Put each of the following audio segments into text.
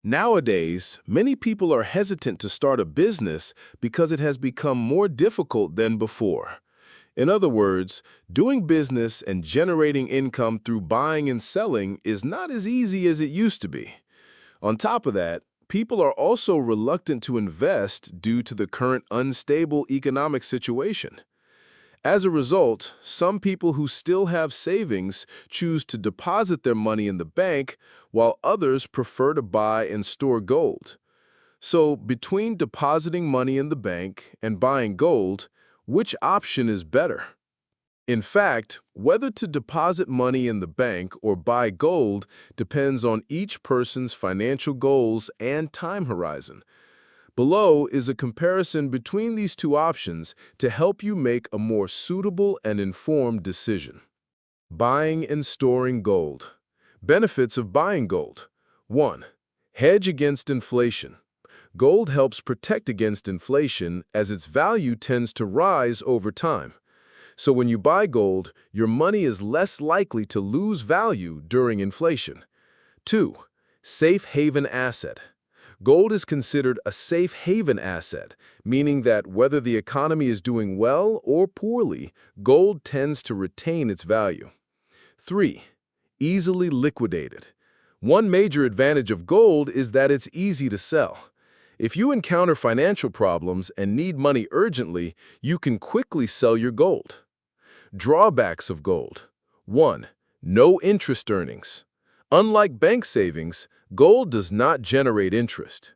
Nowadays, many people are hesitant to start a business because it has become more difficult than before. In other words, doing business and generating income through buying and selling is not as easy as it used to be. On top of that, people are also reluctant to invest due to the current unstable economic situation. As a result, some people who still have savings choose to deposit their money in the bank, while others prefer to buy and store gold. So, between depositing money in the bank and buying gold, which option is better? In fact, whether to deposit money in the bank or buy gold depends on each person's financial goals and time horizon. Below is a comparison between these two options to help you make a more suitable and informed decision. Buying and storing gold. Benefits of buying gold. 1. Hedge against inflation. Gold helps protect against inflation as its value tends to rise over time. So when you buy gold, your money is less likely to lose value during inflation. 2. Safe haven asset. Gold is considered a safe haven asset, meaning that whether the economy is doing well or poorly, gold tends to retain its value. 3. Easily liquidated. One major advantage of gold is that it's easy to sell. If you encounter financial problems and need money urgently, you can quickly sell your gold. Drawbacks of gold. 1. No interest earnings. Unlike bank savings, gold does not generate interest.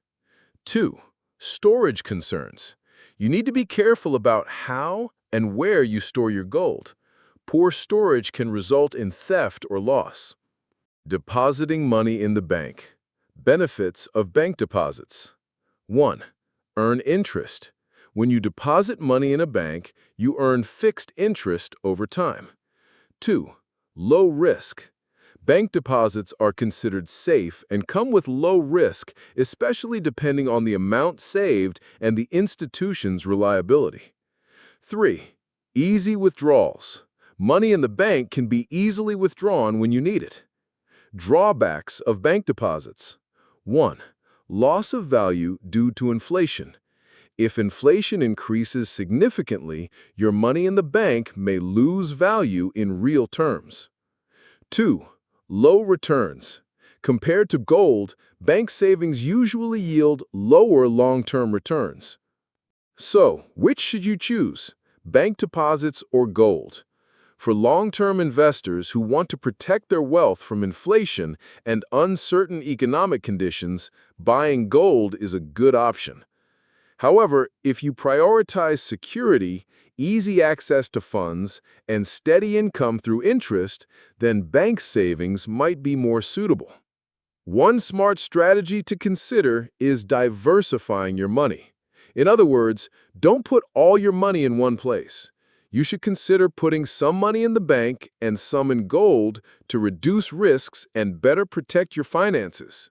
2. Storage concerns. You need to be careful about how and where you store your gold. Poor storage can result in theft or loss. Depositing money in the bank. Benefits of bank deposits. 1. Earn interest. When you deposit money in a bank, you earn fixed interest over time. 2. Low risk. Bank deposits are considered safe and come with low risk, especially depending on the amount saved and the institution's reliability. 3. Easy withdrawals. Money in the bank can be easily withdrawn when you need it. Drawbacks of bank deposits. 1. Loss of value due to inflation. If inflation increases significantly, your money in the bank may lose value in real terms. 2. Low returns. Compared to gold, bank savings usually yield lower long-term returns. So, which should you choose? Bank deposits or gold? For long-term investors who want to protect their wealth from inflation and uncertain economic conditions, buying gold is a good option. However, if you prioritize security, easy access to funds, and steady income through interest, then bank savings might be more suitable. One smart strategy to consider is diversifying your money. In other words, don't put all your money in one place. You should consider putting some money in the bank and some in gold to reduce risks and better protect your finances.